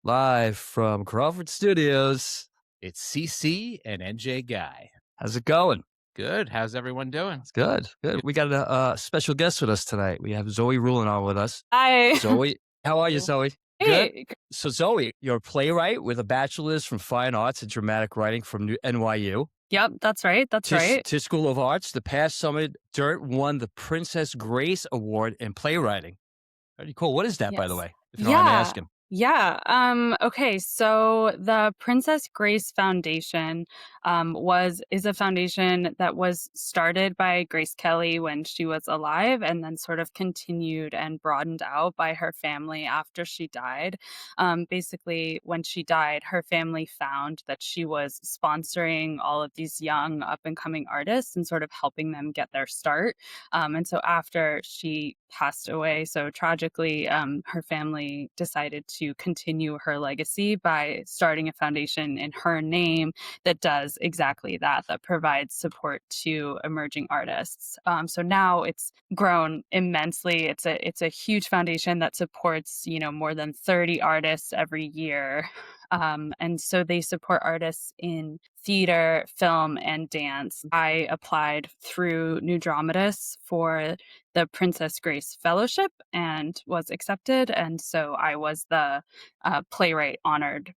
Live from Crawford Studios. It's CC and NJ Guy. How's it going? Good. How's everyone doing? It's good. Good. We got a special guest with us tonight. We have Zoë Rhulen on with us. Hi. Zoe, how are you, Cool. Zoe? Good. Hey. So, Zoe, you're a playwright with a bachelor's from Fine Arts and Dramatic Writing from NYU. Yep, that's right. That's right. Tisch School of Arts. The past summer, Dirt won the Princess Grace Award in Playwriting. Very cool. What is that, by the Yes. way? If you don't mind me asking. Okay. So the Princess Grace Foundation is a foundation that was started by Grace Kelly when she was alive, and then sort of continued and broadened out by her family after she died. Basically, when she died, her family found that she was sponsoring all of these young up and coming artists and sort of helping them get their start. And so after she passed away so tragically, her family decided to continue her legacy by starting a foundation in her name that does exactly that, that provides support to emerging artists. So now it's grown immensely. It's a huge foundation that supports, more than 30 artists every year. And so they support artists in theater, film, and dance. I applied through New Dramatists for the Princess Grace Fellowship and was accepted. And so I was the playwright honored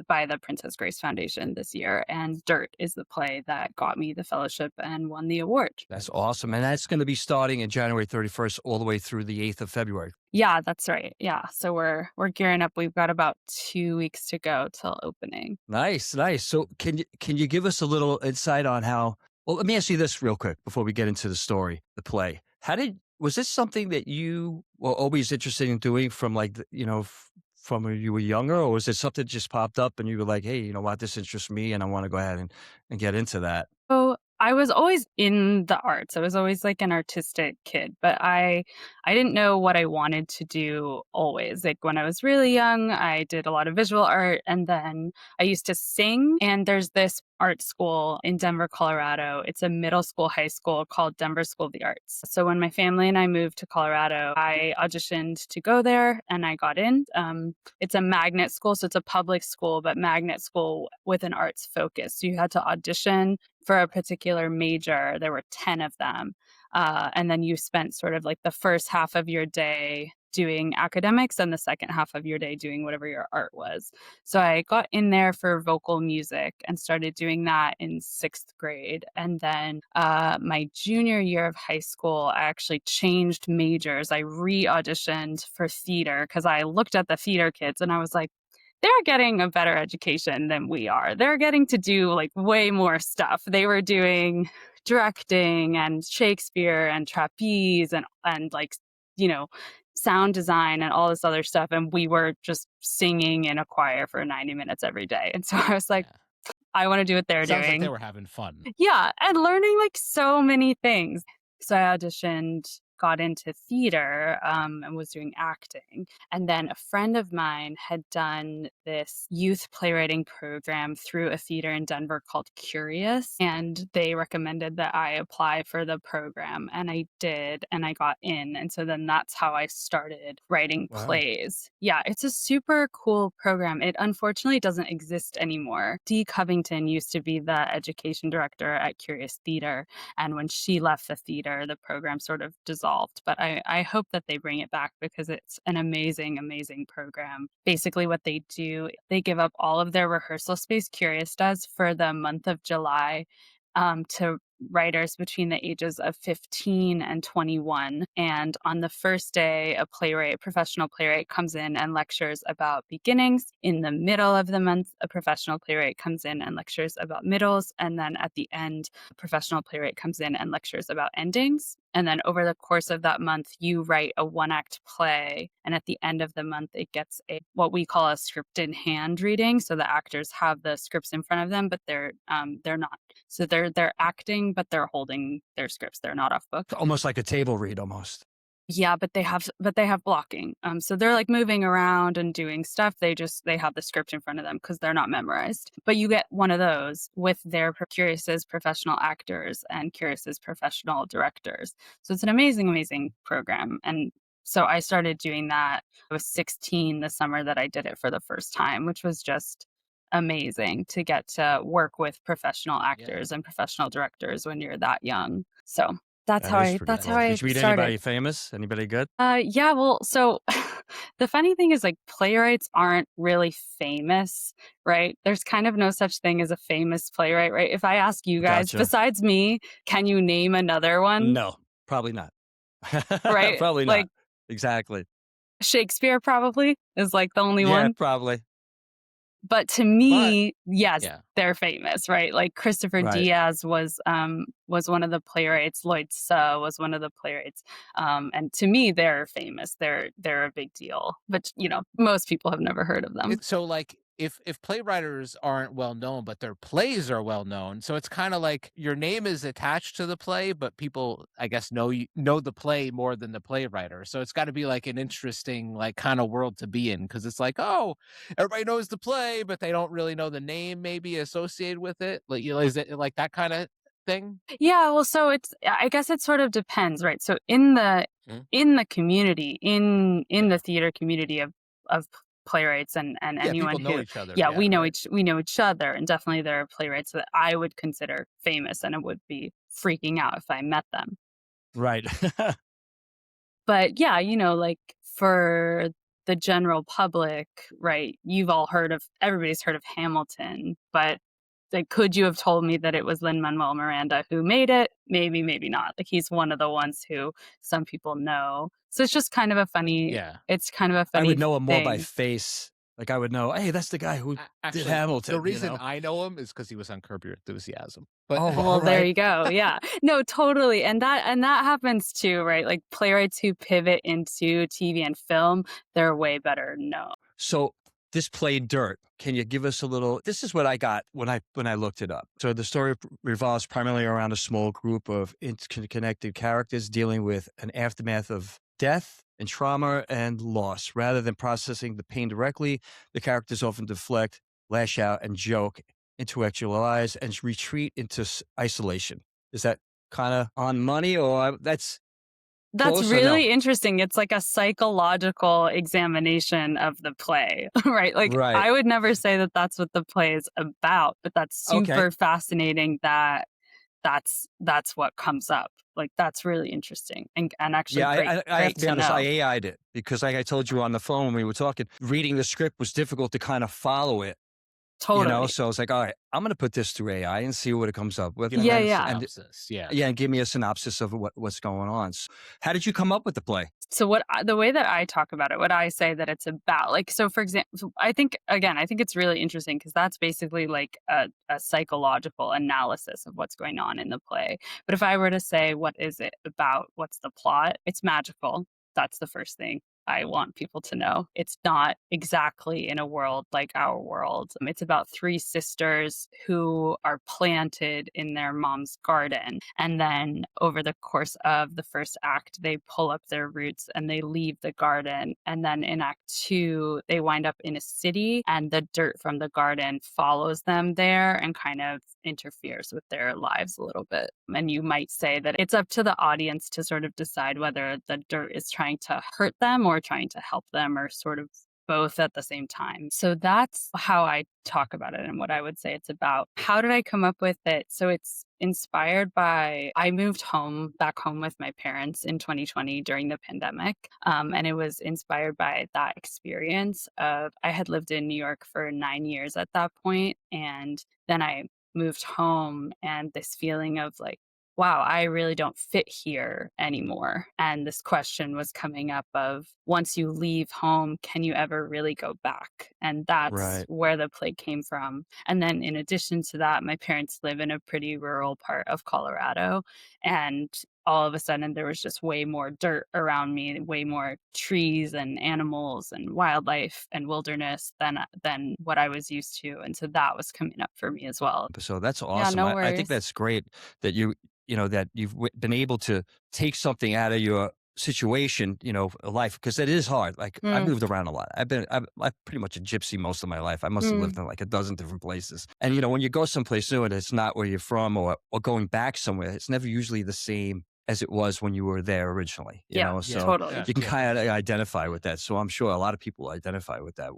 by the Princess Grace Foundation this year. And Dirt is the play that got me the fellowship and won the award. That's awesome. And that's going to be starting in January 31st all the way through the 8th of February. Yeah, that's right. Yeah. So we're gearing up. We've got about 2 weeks to go till opening. Nice, nice. So can you give us a little insight on how, well, let me ask you this real quick before we get into the story, the play. Was this something that you were always interested in doing from from when you were younger, or was it something that just popped up and you were like, hey, you know what, this interests me and I want to go ahead and get into that? So I was always in the arts. I was always like an artistic kid, but I didn't know what I wanted to do always. Like when I was really young, I did a lot of visual art, and then I used to sing. And there's this art school in Denver, Colorado. It's a middle school, high school called Denver School of the Arts. So when my family and I moved to Colorado, I auditioned to go there and I got in. It's a magnet school, so it's a public school, but magnet school with an arts focus. So you had to audition for a particular major. There were 10 of them. And then you spent sort of like the first half of your day doing academics and the second half of your day doing whatever your art was. So I got in there for vocal music and started doing that in 6th grade. And then my junior year of high school, I actually changed majors. I re-auditioned for theater because I looked at the theater kids and I was like, they're getting a better education than we are. They're getting to do like way more stuff. They were doing directing and Shakespeare and trapeze and like, sound design and all this other stuff. And we were just singing in a choir for 90 minutes every day. And so I was like, I want to do what they're Sounds like doing. they were having fun. Yeah. And learning like so many things. So I auditioned, got into theater, and was doing acting. And then a friend of mine had done this youth playwriting program through a theater in Denver called Curious. And they recommended that I apply for the program. And I did, and I got in. And so then that's how I started writing Wow. plays. Yeah, it's a super cool program. It unfortunately doesn't exist anymore. Dee Covington used to be the education director at Curious Theater. And when she left the theater, the program sort of dissolved. But I hope that they bring it back because it's an amazing, amazing program. Basically what they do, they give up all of their rehearsal space, Curious does, for the month of July to writers between the ages of 15 and 21. And on the first day, a professional playwright comes in and lectures about beginnings. In the middle of the month, a professional playwright comes in and lectures about middles. And then at the end, a professional playwright comes in and lectures about endings. And then over the course of that month, you write a one-act play. And at the end of the month, it gets what we call a scripted hand reading. So the actors have the scripts in front of them, but they're not. So they're acting, but they're holding their scripts. They're not off book. Almost like a table read almost. Yeah, but they have blocking. So they're like moving around and doing stuff. They have the script in front of them because they're not memorized. But you get one of those with their Curious's professional actors and Curious's professional directors. So it's an amazing, amazing program. And So I started doing that. I was 16 the summer that I did it for the first time, which was just amazing to get to work with professional Yeah. actors and professional directors when you're that young. So That is pretty that's how cool. I Did you meet started. anybody famous? Anybody good? Yeah, well, so the funny thing is like playwrights aren't really famous, right? There's kind of no such thing as a famous playwright, right? If I ask you guys, Gotcha. besides me, can you name another one? No, probably not. Right? Probably not. Like Exactly. Shakespeare probably is like the only Yeah, one. probably. But to But me, yes, yeah. they're famous, right? Like Christopher Right. Diaz was one of the playwrights. Lloyd Suh was one of the playwrights, and to me, they're famous. They're a big deal. But most people have never heard of them. So like if playwriters aren't well known, but their plays are well known, so it's kind of like your name is attached to the play, but people, I guess, know the play more than the playwriter. So it's got to be like an interesting like kind of world to be in, because it's like, oh, everybody knows the play, but they don't really know the name maybe associated with it. Like, is it like that kind of thing? Yeah, well, so I guess it sort of depends, right? So in the community, in the theater community of playwrights and Yeah, anyone people know who, each other. yeah, Yeah, we know right. we know each other, and definitely there are playwrights that I would consider famous, and it would be freaking out if I met them. Right. But yeah, like for the general public, right? Everybody's heard of Hamilton, but like, could you have told me that it was Lin-Manuel Miranda who made it? Maybe, maybe not. Like, he's one of the ones who some people know. So it's just kind of a funny, Yeah. it's kind of a I funny would know him more by thing. face. Like I would know, hey, that's the guy who did Actually, Hamilton. the reason I know him is because he was on Curb Your Enthusiasm. But Oh, Well, all there right. you go. Yeah. No, totally. And that happens too, right? Like playwrights who pivot into TV and film, they're way better known. So this play Dirt, can you give us a little? This is what I got when I looked it up. So the story revolves primarily around a small group of interconnected characters dealing with an aftermath of death and trauma and loss. Rather than processing the pain directly, the characters often deflect, lash out, and joke, intellectualize, and retreat into isolation. Is that kind of on money, or that's That's close or no? really interesting. It's like a psychological examination of the play, right? Like, Right. I would never say that that's what the play is about, but that's Okay. super fascinating that that's what comes up. Like, that's really interesting and actually Yeah, great, I have great to be to honest, I know. AI'd it because like I told you on the phone when we were talking, reading the script was difficult to kind of follow it, Totally. So I was like, all right, I'm going to put this through AI and see what it comes up with. Yeah, And, yeah. synopsis. Yeah. yeah, and give me a synopsis of what's going on. So how did you come up with the play? So the way that I talk about it, what I say that it's about, like, so for example, I think it's really interesting because that's basically like a psychological analysis of what's going on in the play. But if I were to say, what is it about? What's the plot? It's magical. That's the first thing I want people to know. It's not exactly in a world like our world. It's about three sisters who are planted in their mom's garden. And then over the course of the first act, they pull up their roots and they leave the garden. And then in act 2, they wind up in a city and the dirt from the garden follows them there and kind of interferes with their lives a little bit. And you might say that it's up to the audience to sort of decide whether the dirt is trying to hurt them or trying to help them, or sort of both at the same time. So that's how I talk about it and what I would say it's about. How did I come up with it? So it's inspired by, I moved back home with my parents in 2020 during the pandemic. And it was inspired by that experience of, I had lived in New York for 9 years at that point, and then I moved home, and this feeling of like, wow, I really don't fit here anymore. And this question was coming up of, once you leave home, can you ever really go back? And that's Right. where the play came from. And then in addition to that, my parents live in a pretty rural part of Colorado. And all of a sudden there was just way more dirt around me, way more trees and animals and wildlife and wilderness than what I was used to. And so that was coming up for me as well. So that's Yeah, awesome. no I think worries. that's great that that you've been able to take something out of your situation, life, because it is hard. Like I've Mm, moved around a lot. I'm pretty much a gypsy most of my life. I must have lived mm. in like a dozen different places. And when you go someplace new and it's not where you're from, or going back somewhere, it's never usually the same as it was when you were there originally, you Yeah, know? Yeah. So totally. Yeah. you can Yeah. kind of identify with that. So I'm sure a lot of people identify with that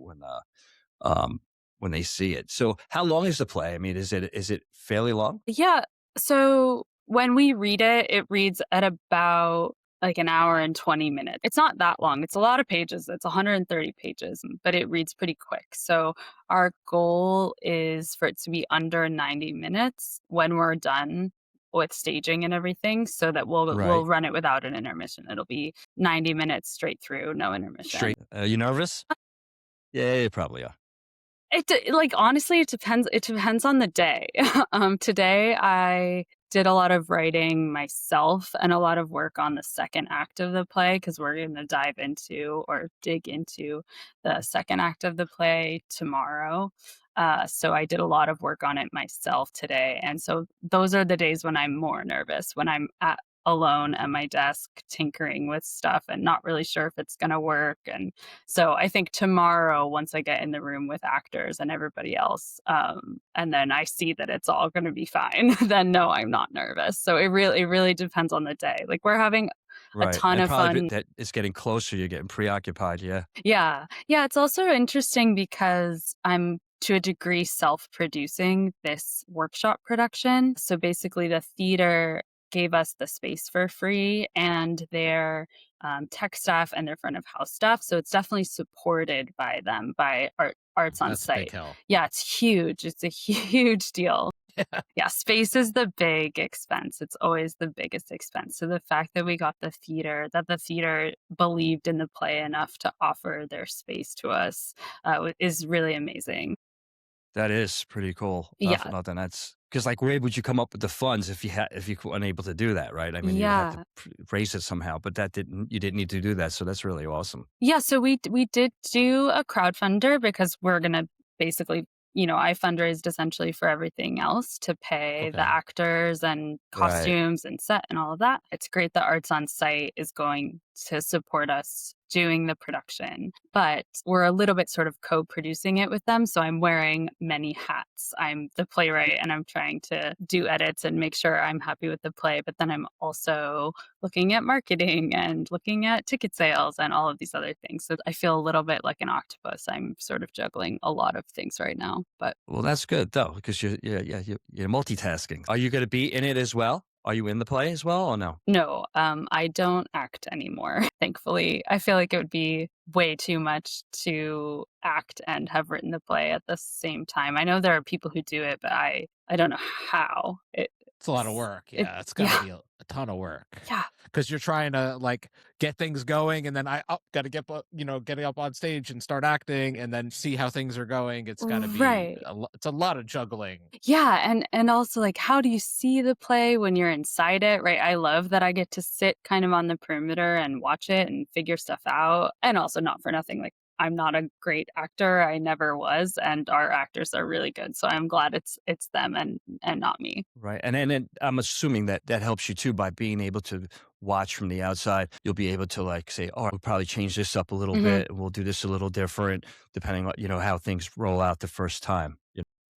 um, when they see it. So how long is the play? I mean, is it fairly long? Yeah. So when we read it, it reads at about like an hour and 20 minutes. It's not that long. It's a lot of pages. It's 130 pages, but it reads pretty quick. So our goal is for it to be under 90 minutes when we're done with staging and everything, so that we'll Right. run it without an intermission. It'll be 90 minutes straight through, no intermission. Straight. You nervous? Yeah, you probably are. Like, honestly, it depends on the day. Today, I did a lot of writing myself and a lot of work on the second act of the play, because we're gonna dive into or dig into the second act of the play tomorrow. So I did a lot of work on it myself today, and so those are the days when I'm more nervous, when I'm alone at my desk tinkering with stuff and not really sure if it's gonna work. And so I think tomorrow, once I get in the room with actors and everybody else, and then I see that it's all going to be fine, then no, I'm not nervous. So it really depends on the day. Like, we're having a Right. ton And of probably fun. that it's getting closer. You're getting preoccupied. Yeah. Yeah. Yeah. It's also interesting because I'm to a degree self-producing this workshop production. So basically, the theater gave us the space for free and their tech staff and their front of house staff. So it's definitely supported by them, by Arts on That's a big Site. hill. Yeah, it's huge. It's a huge deal. Yeah, space is the big expense. It's always the biggest expense. So the fact that we got that the theater believed in the play enough to offer their space to us is really amazing. That is pretty cool. Not for Yeah, nothing. That's because, like, where would you come up with the funds if you weren't able to do that, right? I mean, you would have to yeah. raise it somehow, but you didn't need to do that. So that's really awesome. Yeah, so we did do a crowdfunder because we're gonna basically, I fundraised essentially for everything else to pay the Okay. actors and Right. costumes and set and all of that. It's great that Arts on Site is going to support us doing the production, but we're a little bit sort of co-producing it with them. So I'm wearing many hats. I'm the playwright and I'm trying to do edits and make sure I'm happy with the play, but then I'm also looking at marketing and looking at ticket sales and all of these other things. So I feel a little bit like an octopus. I'm sort of juggling a lot of things right now. But Well, that's good though, because you're multitasking. Are you going to be in it as well? Are you in the play as well, or no? no, I don't act anymore. Thankfully, I feel like it would be way too much to act and have written the play at the same time. I know there are people who do it, but I don't know how. It's a lot of work. It Yeah, it's got to yeah, be a ton of work yeah. because you're trying to like get things going, and then got to getting up on stage and start acting, and then see how things are going. It's got to be Right. it's a lot of juggling. Yeah, and also, like, how do you see the play when you're inside it, right? I love that I get to sit kind of on the perimeter and watch it and figure stuff out. And also, not for nothing, like, I'm not a great actor. I never was, and our actors are really good. So I'm glad it's them and not me. Right. And I'm assuming that that helps you too by being able to watch from the outside. You'll be able to like say, oh, we'll probably change this up a little Mhm. bit and we'll do this a little different depending on, how things roll out the first time.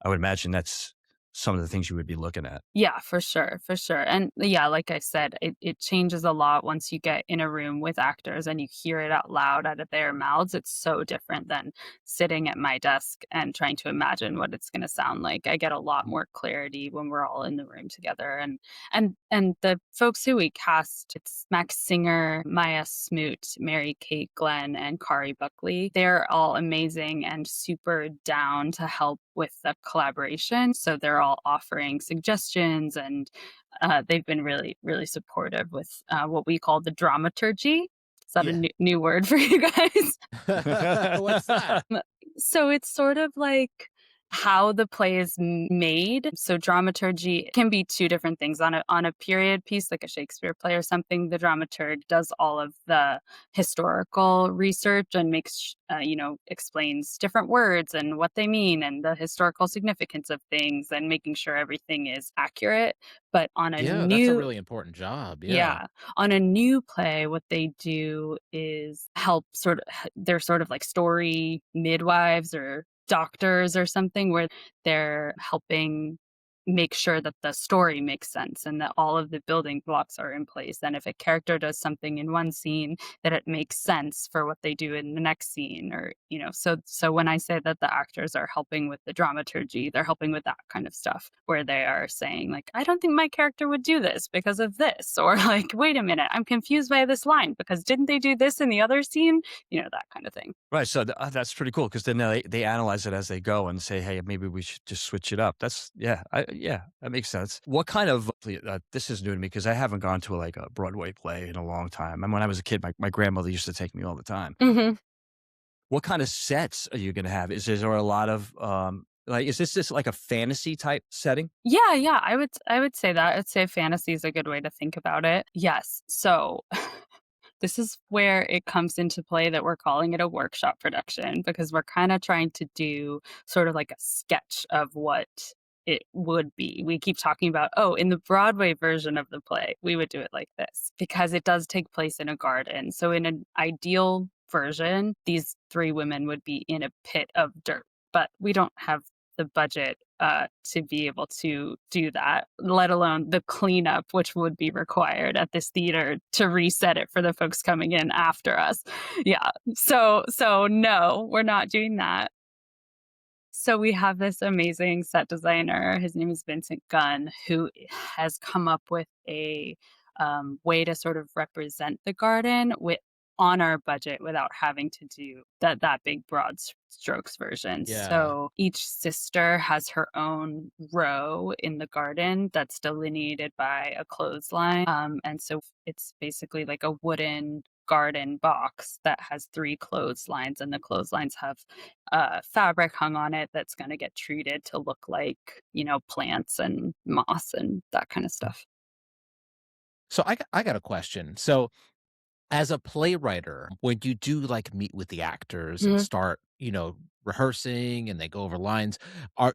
I would imagine that's some of the things you would be looking at. Yeah, for sure, for sure. And yeah, like I said, it changes a lot once you get in a room with actors and you hear it out loud out of their mouths. It's so different than sitting at my desk and trying to imagine what it's going to sound like. I get a lot more clarity when we're all in the room together. And the folks who we cast, it's Max Singer, Maya Smoot, Mary Kate Glenn, and Kari Buckley. They're all amazing and super down to help with the collaboration. So they're all offering suggestions, and they've been really, really supportive with what we call the dramaturgy. Is that a Yeah. new word for you guys? What's that? So it's sort of like how the play is made. So dramaturgy can be two different things. On a period piece, like a Shakespeare play or something, the dramaturg does all of the historical research and explains different words and what they mean and the historical significance of things and making sure everything is accurate. But on a Yeah, that's a new really important job. Yeah. yeah. On a new play, what they do is help they're sort of like story midwives or doctors or something, where they're helping make sure that the story makes sense and that all of the building blocks are in place. And if a character does something in one scene, that it makes sense for what they do in the next scene, or so when I say that the actors are helping with the dramaturgy, they're helping with that kind of stuff, where they are saying like, I don't think my character would do this because of this, or like, wait a minute, I'm confused by this line because didn't they do this in the other scene, that kind of thing. Right. So that's pretty cool because then they analyze it as they go and say, hey, maybe we should just switch it up. That's, that makes sense. What kind of, this is new to me because I haven't gone to like a Broadway play in a long time. And when I was a kid, my grandmother used to take me all the time. Mm-hmm. What kind of sets are you going to have? Is there a lot of, is this just like a fantasy type setting? Yeah, I would say that. I'd say fantasy is a good way to think about it. Yes. So this is where it comes into play that we're calling it a workshop production, because we're kind of trying to do sort of like a sketch of what it would be. We keep talking about, in the Broadway version of the play, we would do it like this, because it does take place in a garden. So in an ideal version, these three women would be in a pit of dirt, but we don't have the budget to be able to do that, let alone the cleanup, which would be required at this theater to reset it for the folks coming in after us. Yeah. So no, we're not doing that. So we have this amazing set designer. His name is Vincent Gunn, who has come up with a way to sort of represent the garden on our budget without having to do that big broad strokes version. Yeah. So each sister has her own row in the garden that's delineated by a clothesline. And so it's basically like a wooden garden box that has 3 clotheslines, and the clotheslines have fabric hung on it that's going to get treated to look like, plants and moss and that kind of stuff. So I got a question. So as a playwriter, when you do like meet with the actors and start, rehearsing and they go over lines,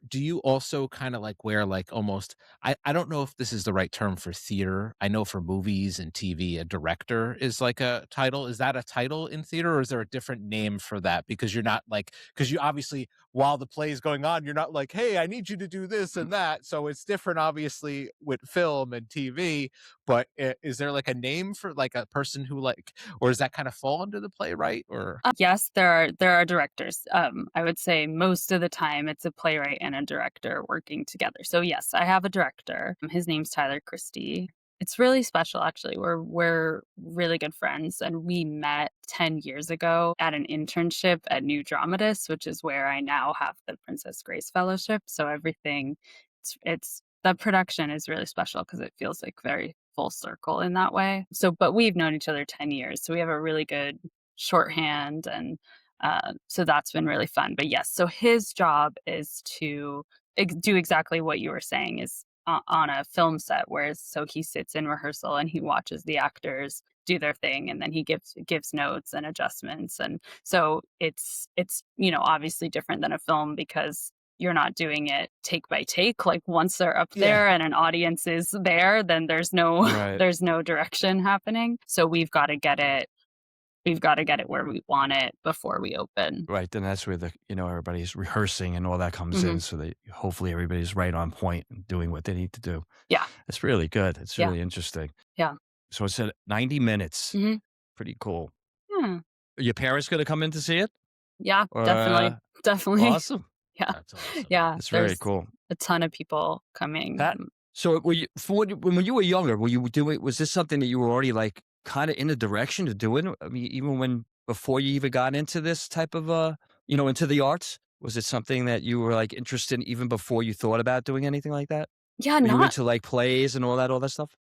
do you also kind of like wear like almost, I don't know if this is the right term for theater. I know for movies and TV, a director is like a title. Is that a title in theater, or is there a different name for that? Because you're not like, because you obviously, while the play is going on, you're not like, hey, I need you to do this and that. So it's different, obviously, with film and TV. But is there like a name for like a person who like, or does that kind of fall under the playwright? Or yes, there are directors. I would say most of the time it's a playwright and a director working together. So yes, I have a director. His name's Tyler Christie. It's really special, actually. We're really good friends, and we met 10 years ago at an internship at New Dramatists, which is where I now have the Princess Grace Fellowship. So everything, it's the production is really special because it feels like very full circle in that way. So, but we've known each other 10 years, so we have a really good shorthand, and so that's been really fun. But yes, so his job is to do exactly what you were saying, is on a film set, whereas so he sits in rehearsal and he watches the actors do their thing, and then he gives notes and adjustments. And so it's obviously different than a film, because you're not doing it take by take. Like once they're up there and an audience is there, then there's no there's no direction happening. So we've got to get it where we want it before we open. Right. Then that's where everybody's rehearsing and all that comes in. So that hopefully everybody's right on point and doing what they need to do. Yeah. It's really good. It's really interesting. Yeah. So it's at 90 minutes. Pretty cool. Yeah. Are your parents going to come in to see it? Yeah, Or, definitely. Awesome. Yeah. that's awesome. Yeah. It's very cool. A ton of people coming. So were you, when you were younger, was this something that you were already like kind of in the direction of doing? I mean, even before you even got into this type of, into the arts, was it something that you were like interested in even before you thought about doing anything like that? Yeah, Were you into like plays and all that stuff?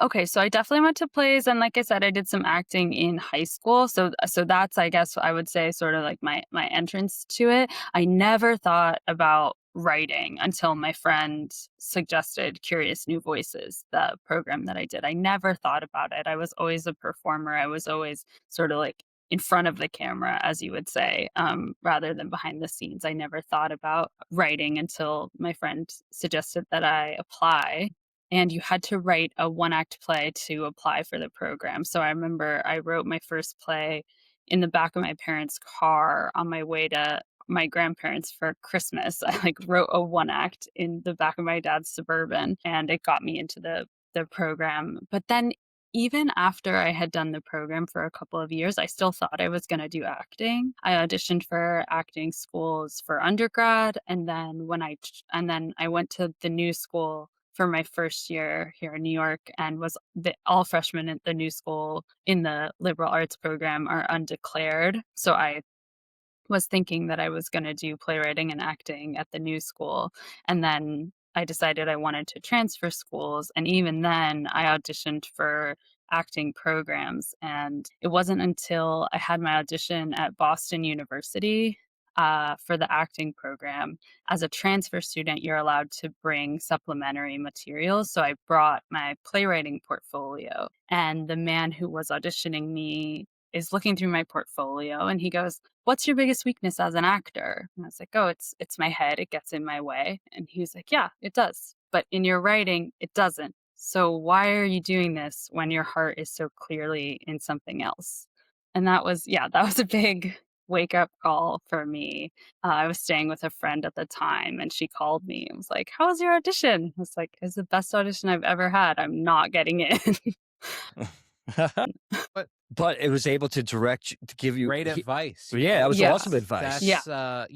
Okay, so I definitely went to plays, and like I said, I did some acting in high school. So that's, I guess I would say, sort of like my entrance to it. I never thought about writing until my friend suggested Curious New Voices, the program that I did. I never thought about it. I was always a performer. I was always sort of like in front of the camera, as you would say, rather than behind the scenes. I never thought about writing until my friend suggested that I apply. And you had to write a 1-act play to apply for the program. So I remember I wrote my first play in the back of my parents' car on my way to my grandparents for Christmas. I like wrote a one act in the back of my dad's Suburban, and it got me into the program. But then even after I had done the program for a couple of years, I still thought I was going to do acting. I auditioned for acting schools for undergrad, and then I went to the new school for my first year here in New York, and all freshmen at the new school in the liberal arts program are undeclared. So I was thinking that I was going to do playwriting and acting at the new school. And then I decided I wanted to transfer schools. And even then, I auditioned for acting programs. And it wasn't until I had my audition at Boston University for the acting program. As a transfer student, you're allowed to bring supplementary materials. So I brought my playwriting portfolio. And the man who was auditioning me is looking through my portfolio, and he goes, "What's your biggest weakness as an actor?" And I was like, "Oh, it's my head. It gets in my way." And he was like, "Yeah, it does. But in your writing, it doesn't. So why are you doing this when your heart is so clearly in something else?" And that was a big wake up call for me. I was staying with a friend at the time, and she called me and was like, "How was your audition?" I was like, "It's the best audition I've ever had. I'm not getting in." But it was able to give you Great advice. Yeah, that was Yeah. awesome advice. That's,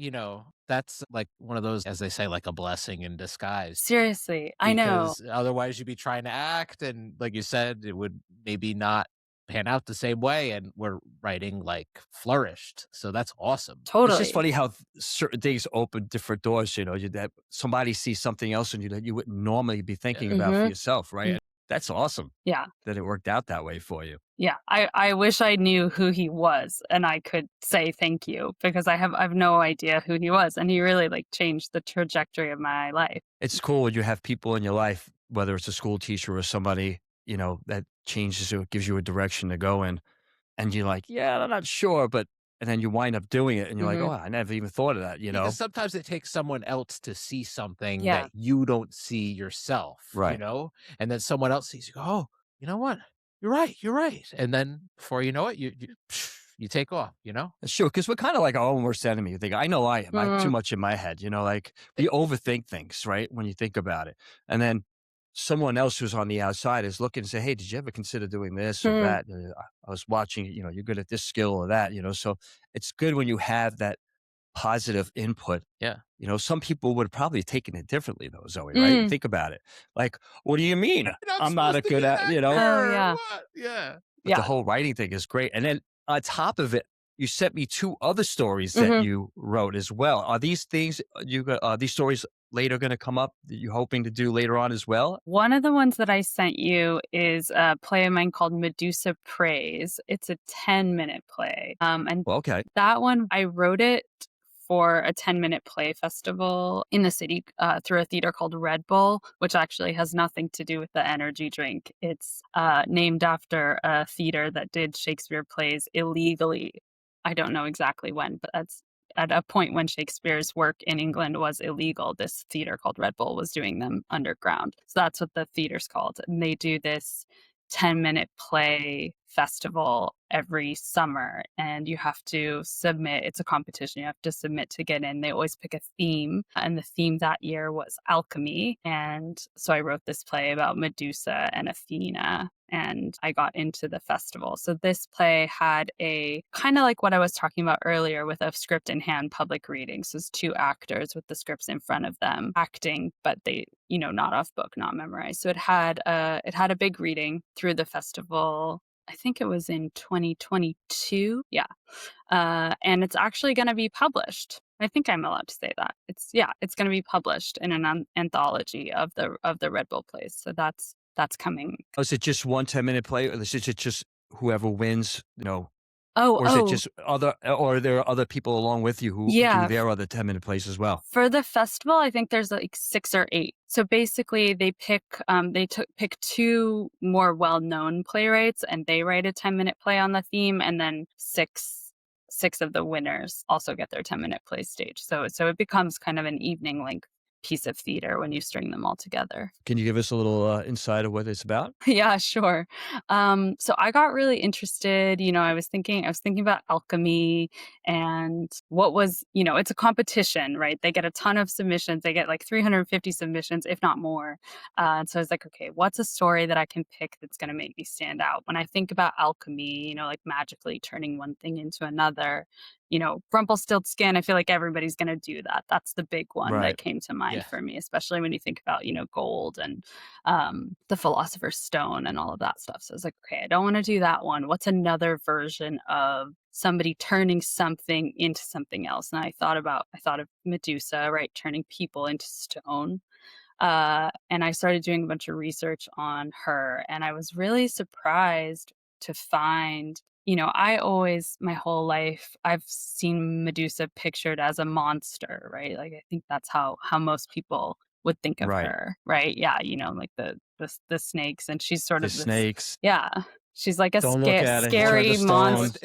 that's like one of those, as they say, like a blessing in disguise. Seriously, I know. Because otherwise you'd be trying to act, and like you said, it would maybe not pan out the same way, and where writing like flourished. So that's awesome. Totally. It's just funny how certain things open different doors, that somebody sees something else in you that you wouldn't normally be thinking about for yourself, right? That's awesome. Yeah. That it worked out that way for you. Yeah. I wish I knew who he was and I could say thank you, because I've no idea who he was, and he really like changed the trajectory of my life. It's cool when you have people in your life, whether it's a school teacher or somebody, that changes you, gives you a direction to go in. And you're like, yeah, I'm not sure, and then you wind up doing it and you're like, oh, I never even thought of that, Because sometimes it takes someone else to see something Yeah. that you don't see yourself, Right. And then someone else sees you go, oh, you know what? You're right. And then before you know it, you take off, It's true, because we're kind of like our own worst enemy. You think, I know I am. I'm too much in my head, like we overthink things, right? When you think about it. And then someone else who's on the outside is looking and say, hey, did you ever consider doing this or that? I was watching, you're good at this skill or that, so it's good when you have that positive input. Yeah. Some people would have probably taken it differently though, Zoe, right? Think about it. Like, what do you mean? I'm not a good at, Oh, yeah. What? Yeah. But the whole writing thing is great. And then on top of it, you sent me 2 other stories that you wrote as well. Are these things these stories later going to come up that you're hoping to do later on as well? One of the ones that I sent you is a play of mine called Medusa Praise. It's a 10-minute play. And okay. That one, I wrote it for a 10-minute play festival in the city through a theater called Red Bull, which actually has nothing to do with the energy drink. It's named after a theater that did Shakespeare plays illegally. I don't know exactly when, but that's at a point when Shakespeare's work in England was illegal. This theater called Red Bull was doing them underground. So that's what the theater's called. And they do this 10-minute play festival every summer, and you have to submit. It's a competition. You have to submit to get in. They always pick a theme, and the theme that year was alchemy. And so I wrote this play about Medusa and Athena, and I got into the festival. So this play had a kind of like what I was talking about earlier with a script in hand public reading. So it's 2 actors with the scripts in front of them acting, but they, not off book, not memorized. So it had a big reading through the festival. I think it was in 2022. Yeah. And it's actually going to be published. I think I'm allowed to say that. It's going to be published in an anthology of the Red Bull plays. So that's coming. Oh, is it just one 10-minute play, or is it just whoever wins, or is it just or are there other people along with you who do their other 10-minute plays as well? For the festival, I think there's like 6 or 8. So basically they pick 2 more well-known playwrights, and they write a 10-minute play on the theme, and then 6 of the winners also get their 10-minute play stage. So it becomes kind of an evening length piece of theater when you string them all together. Can you give us a little insight of what it's about? Yeah, sure. So I got really interested, I was thinking about alchemy and what was, it's a competition, right? They get a ton of submissions. They get like 350 submissions, if not more. So I was like, okay, what's a story that I can pick that's going to make me stand out? When I think about alchemy, like magically turning one thing into another, Rumpelstiltskin, I feel like everybody's going to do that. That's the big one Right. that came to mind Yeah. for me, especially when you think about, gold and the Philosopher's Stone and all of that stuff. So I was like, okay, I don't want to do that one. What's another version of somebody turning something into something else? And I thought of Medusa, right? Turning people into stone. And I started doing a bunch of research on her, and I was really surprised to find, my whole life, I've seen Medusa pictured as a monster, right? Like, I think that's how most people would think of Right. her, right? Yeah, like the snakes, and she's sort The of this, snakes. yeah, she's like a Don't look at it. Turn scary to stone. monster.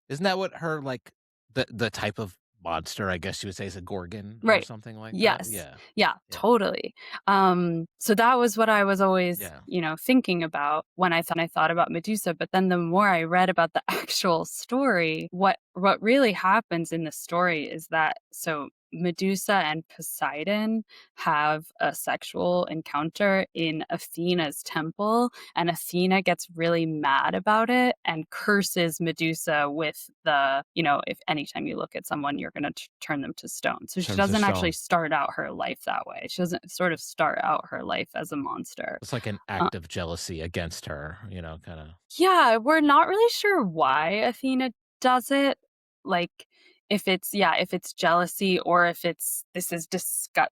Isn't that what her like the type of monster, I guess you would say, is a gorgon or Right. something like Yes. that? Yeah, totally. So that was what I was always, Yeah. thinking about when I thought about Medusa. But then the more I read about the actual story, what really happens in the story is that so Medusa and Poseidon have a sexual encounter in Athena's temple, and Athena gets really mad about it and curses Medusa with if anytime you look at someone, you're going to turn them to stone. So she doesn't actually start out her life that way. She doesn't sort of start out her life as a monster. It's like an act of jealousy against her, kind of. Yeah, we're not really sure why Athena does it. Like, if it's jealousy, or if this is disgust.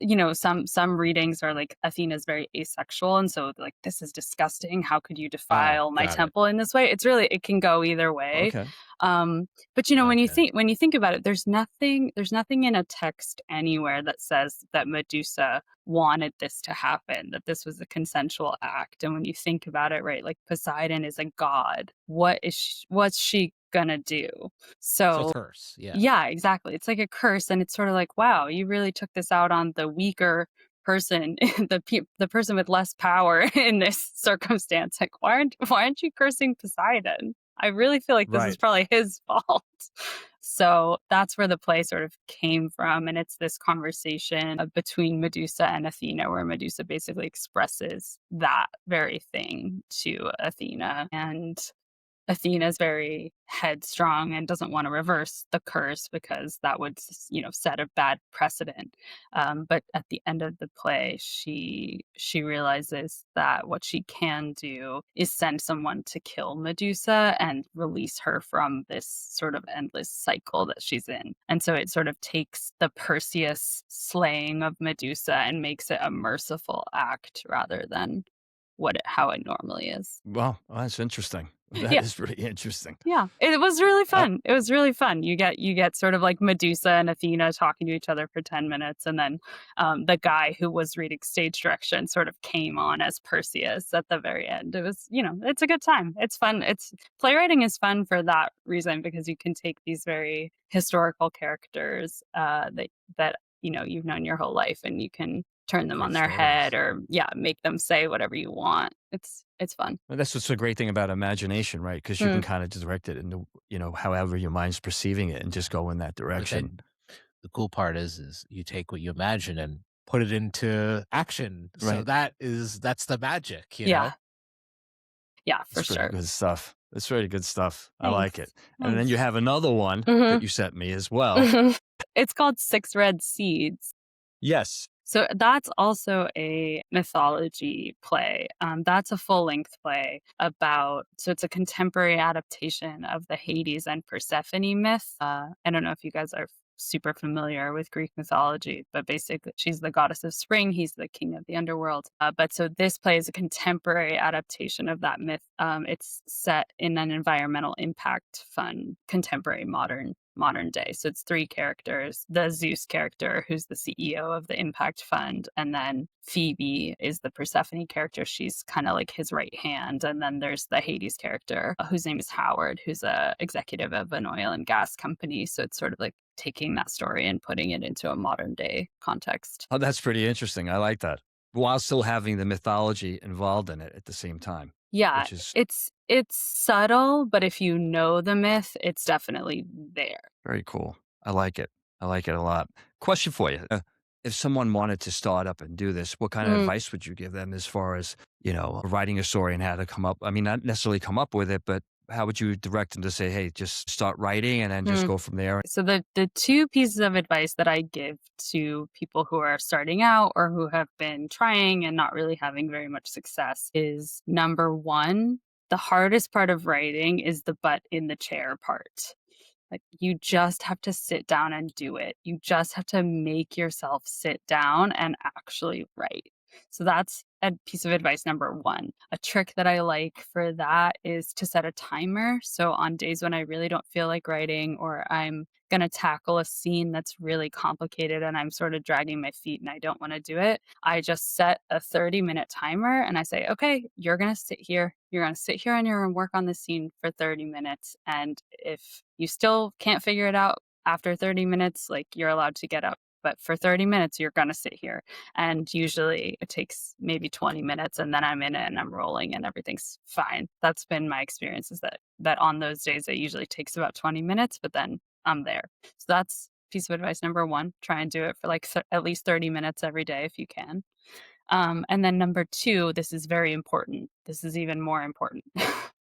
Some readings are like Athena's very asexual, and so like, this is disgusting. How could you defile my temple in this way? It can go either way. Okay. But when you think about it, there's nothing in a text anywhere that says that Medusa wanted this to happen, that this was a consensual act. And when you think about it, right, like Poseidon is a god. What's she gonna do? So it's a curse. Yeah, exactly. It's like a curse, and it's sort of like, wow, you really took this out on the weaker person, the person with less power in this circumstance. Like, why aren't you cursing Poseidon? I really feel like this is probably his fault. So that's where the play sort of came from. And it's this conversation between Medusa and Athena, where Medusa basically expresses that very thing to Athena. And Athena's very headstrong and doesn't want to reverse the curse because that would, set a bad precedent. But at the end of the play, she realizes that what she can do is send someone to kill Medusa and release her from this sort of endless cycle that she's in. And so it sort of takes the Perseus slaying of Medusa and makes it a merciful act rather than how it normally is. Well, that's interesting. That is really interesting. Yeah, it was really fun. It was really fun. You get sort of like Medusa and Athena talking to each other for 10 minutes, and then the guy who was reading stage direction sort of came on as Perseus at the very end. It was, it's a good time. It's fun. Playwriting is fun for that reason, because you can take these very historical characters that you've known your whole life, and you can turn them on their head, or make them say whatever you want. It's fun. Well, that's what's a great thing about imagination, right? Because you can kind of direct it into, however your mind's perceiving it, and just go in that direction. The cool part is you take what you imagine and put it into action. Right. So that's the magic, you know? Yeah, for sure. Good stuff. That's really good stuff. Thanks. I like it. And then you have another one that you sent me as well. It's called Six Red Seeds. Yes. So that's also a mythology play. That's a full-length play so it's a contemporary adaptation of the Hades and Persephone myth. I don't know if you guys are super familiar with Greek mythology, but basically she's the goddess of spring. He's the king of the underworld. But so this play is a contemporary adaptation of that myth. It's set in an environmental impact fund, contemporary modern day. So it's three characters: the Zeus character, who's the CEO of the impact fund, and then Phoebe is the Persephone character. She's kind of like his right hand. And then there's the Hades character, whose name is Howard, who's a executive of an oil and gas company. So it's sort of like taking that story and putting it into a modern day context. Oh, that's pretty interesting. I like that. While still having the mythology involved in it at the same time, Yeah, which is it's subtle, but if you know the myth, it's definitely there. very cool. I like it. I like it a lot. Question for you. If someone wanted to start up and do this, what kind of Mm. advice would you give them as far as, writing a story and how to come up? I mean, not necessarily come up with it, but how would you direct them to say, hey, just start writing and then just Mm. go from there? So the two pieces of advice that I give to people who are starting out or who have been trying and not really having very much success is number one, the hardest part of writing is the butt in the chair part. Like you just have to sit down and do it. You just have to make yourself sit down and actually write. So that's a piece of advice number one. A trick that I like for that is to set a timer. So on days when I really don't feel like writing or I'm going to tackle a scene that's really complicated and I'm sort of dragging my feet and I don't want to do it, I just set a 30-minute timer and I say, okay, you're going to sit here. You're going to sit here and you're going to work on the scene for 30 minutes. And if you still can't figure it out after 30 minutes, like you're allowed to get up. But for 30 minutes, you're going to sit here. And usually it takes maybe 20 minutes and then I'm in it and I'm rolling and everything's fine. That's been my experience is that on those days, it usually takes about 20 minutes, but then I'm there. So that's piece of advice number one. Try and do it for like at least 30 minutes every day if you can. And then number two, this is very important. This is even more important,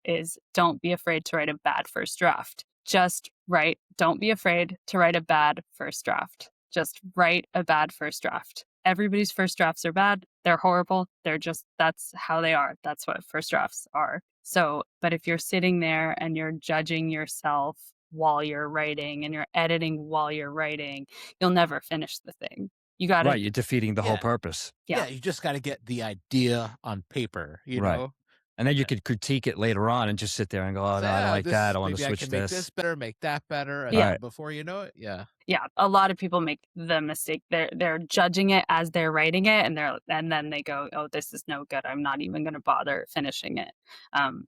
is don't be afraid to write a bad first draft. Just write. Don't be afraid to write a bad first draft. Just write a bad first draft. Everybody's first drafts are bad. They're horrible. That's how they are. That's what first drafts are. So, but if you're sitting there and you're judging yourself while you're writing and you're editing while you're writing, you'll never finish the thing. You got to, Right. You're defeating the whole Yeah. purpose. Yeah. You just got to get the idea on paper, Right. know? And then you could critique it later on and just sit there and go, oh, no, I don't like that. I want to maybe switch I can make this. this better, make that better. And Yeah. then before you know it, yeah. Yeah, a lot of people make the mistake. They're judging it as they're writing it, and then they go, "Oh, this is no good. I'm not even going to bother finishing it."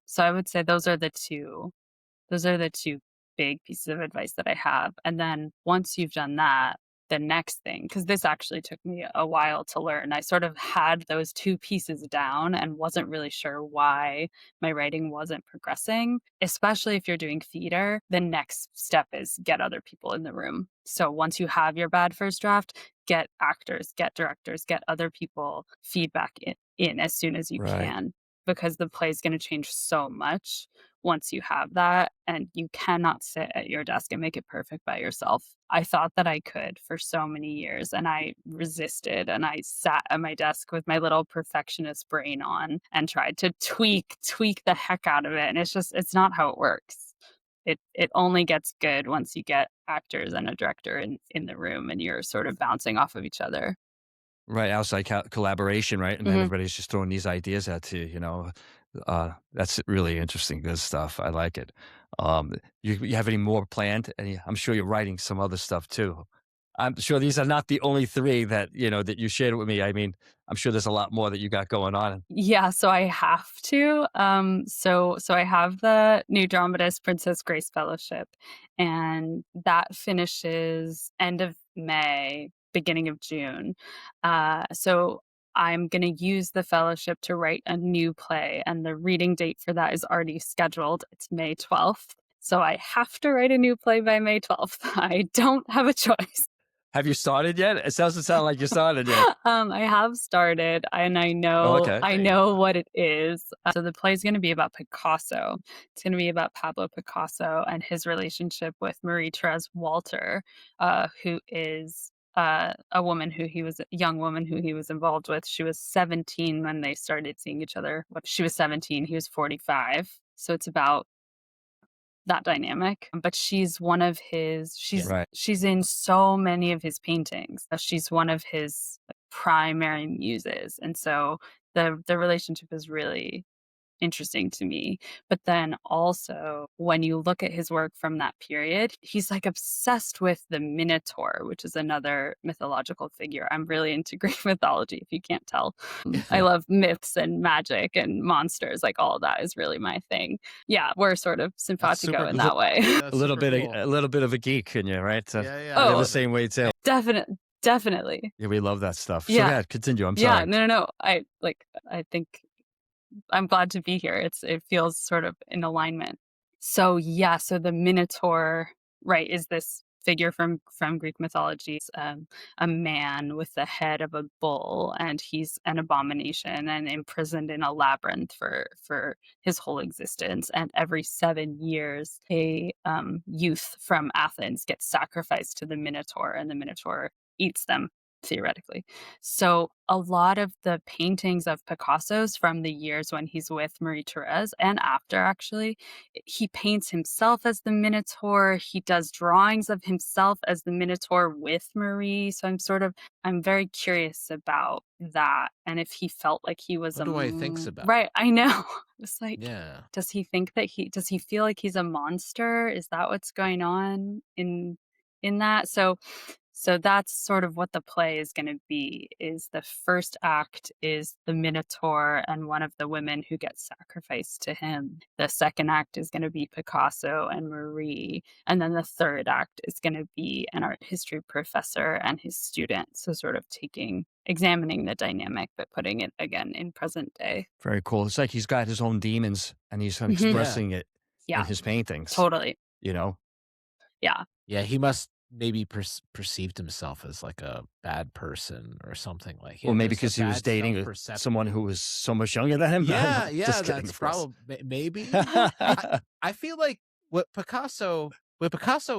So I would say those are the two. Those are the two big pieces of advice that I have. And then once you've done that, the next thing, because this actually took me a while to learn, I sort of had those two pieces down and wasn't really sure why my writing wasn't progressing, especially if you're doing theater. The next step is get other people in the room. So once you have your bad first draft, get actors, get directors, get other people feedback in as soon as you Right. can, because the play is going to change so much once you have that, and you cannot sit at your desk and make it perfect by yourself. I thought that I could for so many years and I resisted and I sat at my desk with my little perfectionist brain on and tried to tweak the heck out of it. And it's not how it works. It only gets good once you get actors and a director in the room and you're sort of bouncing off of each other. Right. Outside collaboration. Right. And then Mhm. everybody's just throwing these ideas at you. That's really interesting. Good stuff. I like it. You have any more planned? I'm sure you're writing some other stuff too. I'm sure these are not the only three that, that you shared with me. I mean, I'm sure there's a lot more that you got going on. Yeah, so I have to. So I have the New Dramatist Princess Grace Fellowship, and that finishes end of May, beginning of June. So I'm going to use the fellowship to write a new play, and the reading date for that is already scheduled. It's May 12th. So I have to write a new play by May 12th. I don't have a choice. Have you started yet? It doesn't sound like you started yet. I have started, and I Oh, know okay. I know what it is. So the play is going to be about Picasso. It's going to be about Pablo Picasso and his relationship with Marie-Thérèse Walter, who is a young woman who he was involved with. She was 17 when they started seeing each other. She was 17, he was 45. So it's about that dynamic, but she's one of his Right. she's in so many of his paintings. She's one of his primary muses, and so the relationship is really interesting to me. But then also, when you look at his work from that period, he's like obsessed with the Minotaur, which is another mythological figure. I'm really into Greek mythology, if you can't tell. I love myths and magic and monsters. Like all of that is really my thing. Yeah, we're sort of simpatico in that way. That's a little super bit, cool. a little bit of a geek in you, right? So Yeah, we're Oh, the same way too. Definitely. Yeah, we love that stuff. So Yeah. yeah, continue. I'm Yeah, sorry. no. I think I'm glad to be here. It feels sort of in alignment. So yeah, so the Minotaur, right, is this figure from Greek mythology. It's, a man with the head of a bull, and he's an abomination and imprisoned in a labyrinth for his whole existence. And every 7 years, a youth from Athens gets sacrificed to the Minotaur, and the Minotaur eats them, theoretically. So a lot of the paintings of Picasso's from the years when he's with Marie-Thérèse and after, actually, he paints himself as the Minotaur. He does drawings of himself as the Minotaur with Marie. So I'm very curious about that, and if he felt like he was Wonder what he thinks about it. right. I know. It's like, Yeah. does he think that does he feel like he's a monster? Is that what's going on in that? So that's sort of what the play is going to be. Is the first act is the Minotaur and one of the women who gets sacrificed to him. The second act is going to be Picasso and Marie. And then the third act is going to be an art history professor and his student. So sort of examining the dynamic, but putting it again in present day. Very cool. It's like he's got his own demons and he's expressing it Yeah, in his paintings. totally. You know? Yeah. Yeah, he must maybe perceived himself as like a bad person or something like. Well, maybe because he was dating someone who was so much younger than him. Yeah, Just kidding, that's of course. probably maybe. I feel like Picasso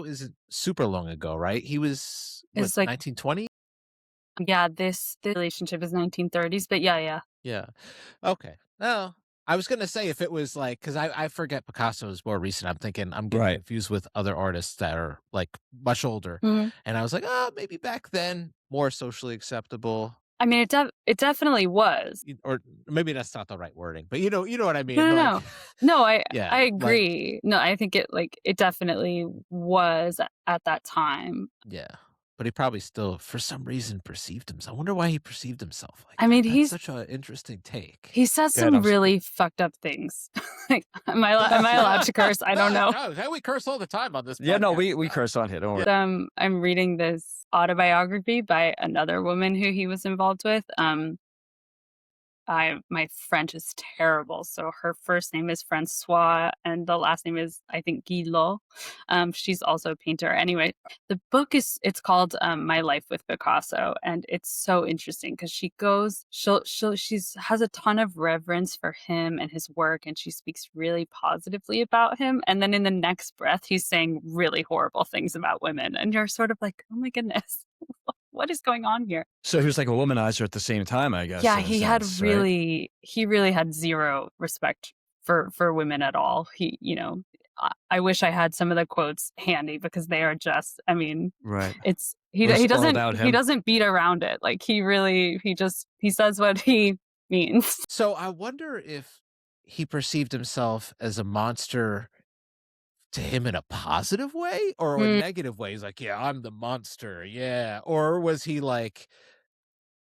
isn't super long ago, right? He was It's like 1920. Yeah, this relationship is 1930s, but yeah. Yeah. Okay. No, I was gonna say if it was like, because I forget Picasso is more recent. I'm thinking I'm getting Right. confused with other artists that are like much older, Mhm. and I was like, oh, maybe back then more socially acceptable, I mean, it definitely was. or maybe that's not the right wording, but you know what I mean. No. No, I Yeah, I like- agree. No, I think it definitely was at that time. Yeah. But he probably still, for some reason, perceived himself. I wonder why he perceived himself like I mean, that. he's- That's such an interesting take. He says Yeah, some no, really fucked up things. Like, am I allowed to curse? I don't know. No, we curse all the time on this. Yeah, no, podcast. we curse on here. Don't worry. But, I'm reading this autobiography by another woman who he was involved with. My French is terrible, so her first name is Francois, and the last name is, I think, Guillot. She's also a painter. Anyway, the book it's called My Life with Picasso, and it's so interesting because she has a ton of reverence for him and his work, and she speaks really positively about him. And then in the next breath, he's saying really horrible things about women, and you're sort of like, oh my goodness. What is going on here? So he was like a womanizer at the same time, I guess. Yeah, in a he had sense, right? he really had zero respect for women at all. I wish I had some of the quotes handy because they are just, I mean, Right. he Well, it's all about him. doesn't beat around it. Like he says what he means. So I wonder if he perceived himself as a monster to him in a positive way or a negative way. He's like, yeah, I'm the monster. Yeah. Or was he like,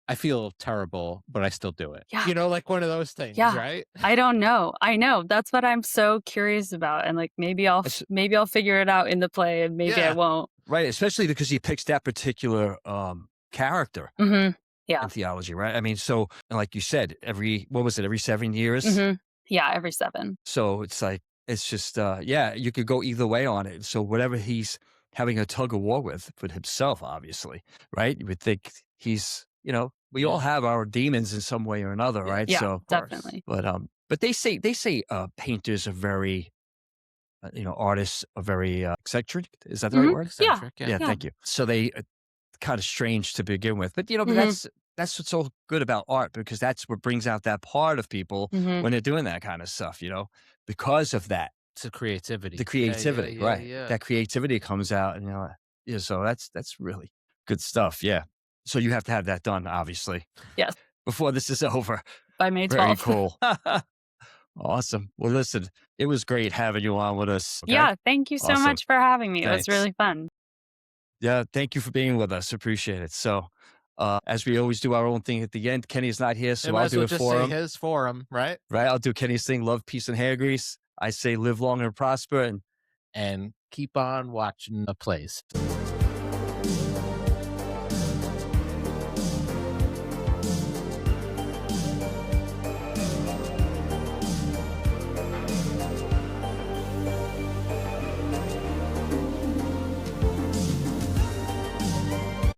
I feel terrible, but I still do it. Yeah. You know, like one of those things, Yeah. right? I don't know. I know. That's what I'm so curious about. And like maybe I'll figure it out in the play and maybe I won't. Right, especially because he picks that particular character Mm-hmm. Yeah. in theology, right? I mean, so and like you said, every 7 years? Mm-hmm. Yeah, every 7. So it's like, it's just, you could go either way on it. So whatever he's having a tug of war with himself, obviously, right? You would think he's, we all have our demons in some way or another, right? Yeah, So, definitely. but they say painters are very, artists are very eccentric. Is that the right word? Yeah. Eccentric, Yeah, thank you. So they kind of strange to begin with, but but that's what's so good about art, because that's what brings out that part of people when they're doing that kind of stuff, because of that. It's the creativity. The creativity, Yeah, right? yeah. That creativity comes out, and so that's really good stuff. Yeah. So you have to have that done, obviously. Yes. Before this is over. By May 12th. Very cool. Awesome. Well, listen, it was great having you on with us. Okay. Yeah, thank you so Awesome. much for having me. It was Thanks. really fun. Yeah. Thank you for being with us. Appreciate it. So, as we always do our own thing at the end, Kenny's not here, They so might I'll as do well it just for say him. his for him, right? Right. I'll do Kenny's thing. Love, peace, and hair grease. I say live long and prosper. And keep on watching the plays.